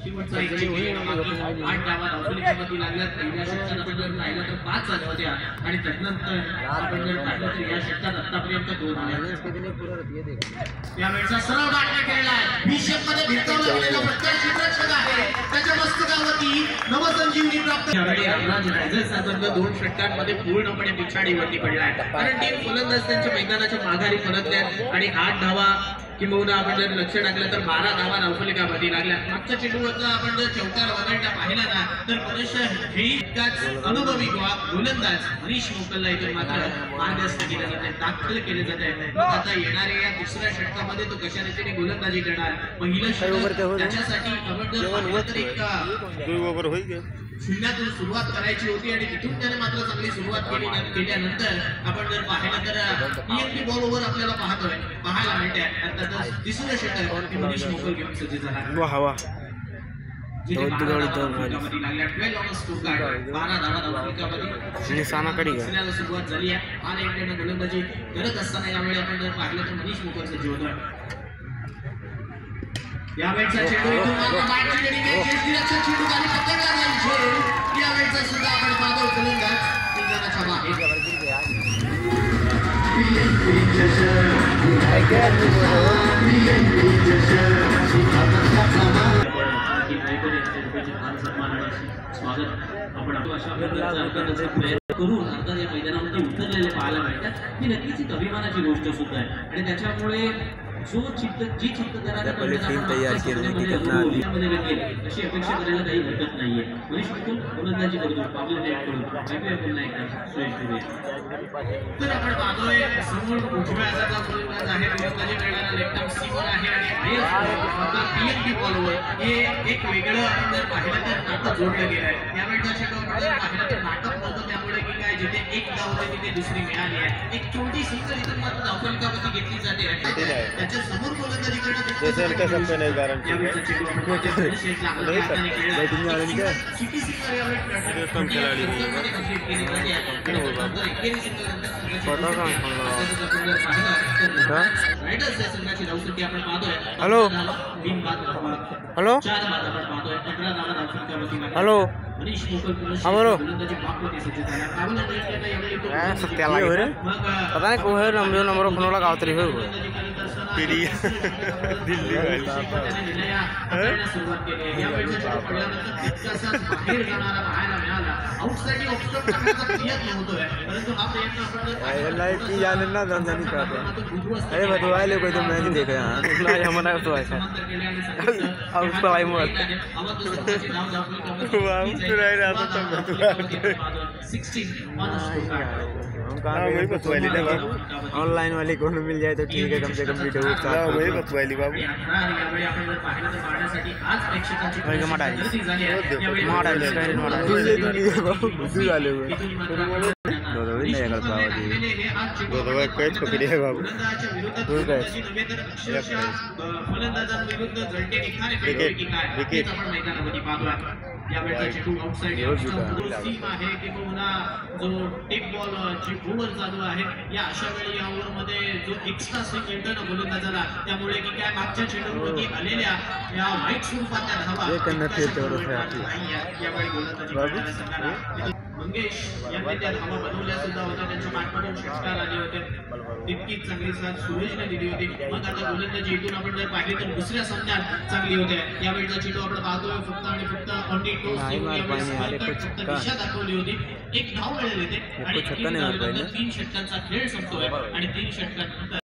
शेवटचा एक चेंडू 8 धावा धावसोलीमध्ये लागल्या. पहिल्या षटकात आपण जर पाहिलं तर 5 झाल्या होत्या आणि त्यानंतर आपण जर पाहिलं तर या षटकात आतापर्यंत 2 आल्या. या वेळचा सरळ डाटला खेळलाय. बिशप मध्ये भिरकावला गेलेला प्रत्येक क्षेत्ररक्षक आहे. त्याच्या मस्तकावरती नवसंजीवनी प्राप्त. यावेळी राज रायझर्स संघ 2 षटकांमध्ये पूर्णपणे पिछाडीवरती पडलाय. कारण टीम फलंदाज त्यांच्या मैदानाच्या माघारी परतल्या आणि 8 धावा किंबहुना आपण जर लक्ष टाकलं तर 12 धावा धावसोलीमध्ये लागल्या. मागच्या चेंडूवरचा आपण जर चौकार वगळता पाहिला ना तर पुरेशा हेच अनुभवी गोलंदाज मनीष मोकलला इथून मात्र मार्गस्थ केलं जाते, दाखल केले जाते. आता येणाऱ्या या दुसऱ्या षटकामध्ये तो कशा रीतीने गोलंदाजी करणार. पहिलं षटक त्याच्यासाठी आपण जर शून्यातून सुरुवात करायची होती आणि तिथून त्याने मात्र चांगली सुरुवात केल्यानंतर आपण जर पाहिलं तर पीएनपी बॉल ओव्हर आपल्याला पाहायला मिळते. अर्थातच तिसरं षटक मनीष मोकल घेऊन सज्ज झाला. सुरुवात झाली आहे आणि एक गोलंदाजी करत असताना यावेळी आपण जर पाहिलं तर मनीष मोकल सज्ज होतोय. यावेळचा चेंडू इथून चेंडू खाली पकडला जाईल. यावेळचा सुद्धा आपण पाहतो गोलंदाज मैदानाच्या बाहेर. स्वागत आपण अशा प्रकारचा प्रयत्न करून आता या मैदानामध्ये उतरलेले पाहायला मिळतात. ही नक्कीच एक अभिमानाची गोष्ट सुद्धा आहे आणि त्याच्यामुळे जो जी चित्तदाराने तयार केली अशी अपेक्षा करायला काही हरकत नाहीये. मनीष मोकल गोलंदाजी करतो पावलं करून ऐकूया पुन्हा एकदा सुरेश दुबे. तर आपण पाहतोय समोर उजव्या हाताचा गोलंदाज आहे, गोलंदाजी करणारा लेफ्ट सीमर आहे आणि पीएनपी बॉलवर हे एक वेगळं आपण जर पाहिलं तर नाटक जोडलं गेलं आहे. यावेळेचा चेंडू आपण जर पाहिलं तर नाटक नव्हतं, त्यामुळे की काय जिथे एक धाव होते तिथे दुसरी मिळाली आहे. एक छोटी सिंगल इथून मात्र धावफलकावरती घेतली जाते. समोर गोलंदाजी करण्यात हॅलो हॅलो हॅलो हमारो सत्याला पता नहीं कोई है नंबर फोन लगाओ तरी हो दिल्ली अरे बतवा ले कोई तो मैं नहीं देखा यहाँ हमारा तो ऐसा ऑनलाइन वाली को मिल जाए तो ठीक है, कम से कम वीडियो वही बतवायली बाबू यावेळचा चेंडू आउटसाइड सीम आहे किंवा जो टेक बॉल ची ओव्हर चालू आहे. या अशा वेळी या ओव्हर मध्ये जो एक्स्ट्रा स्विंग येतो ना गोलंदाजाला, त्यामुळे की काय मागच्या चेंडूवरती आलेल्या या वाईट स्वरूपाच्या धावा यावेळी गोलंदाजी मंगेश यांनी त्या धावा बनवल्या सुद्धा होत्या. त्यांच्या मार्फतून षटकार आले होते. तितकीच चांगली साथ सुरेशने दिली होती. मग आता गोलंदाजी इथून आपण जर पाहिली तर दुसऱ्या सामन्यात चांगली होते. यावेळचा चेंडू आपण पाहतोय फक्त आणि फक्त ऑनली टॉस फक्त दिशा दाखवली होती. एक धाव मिळाली होती आणि 3 षटकांचा खेळ संपतोय आणि 3 षटकांनंतर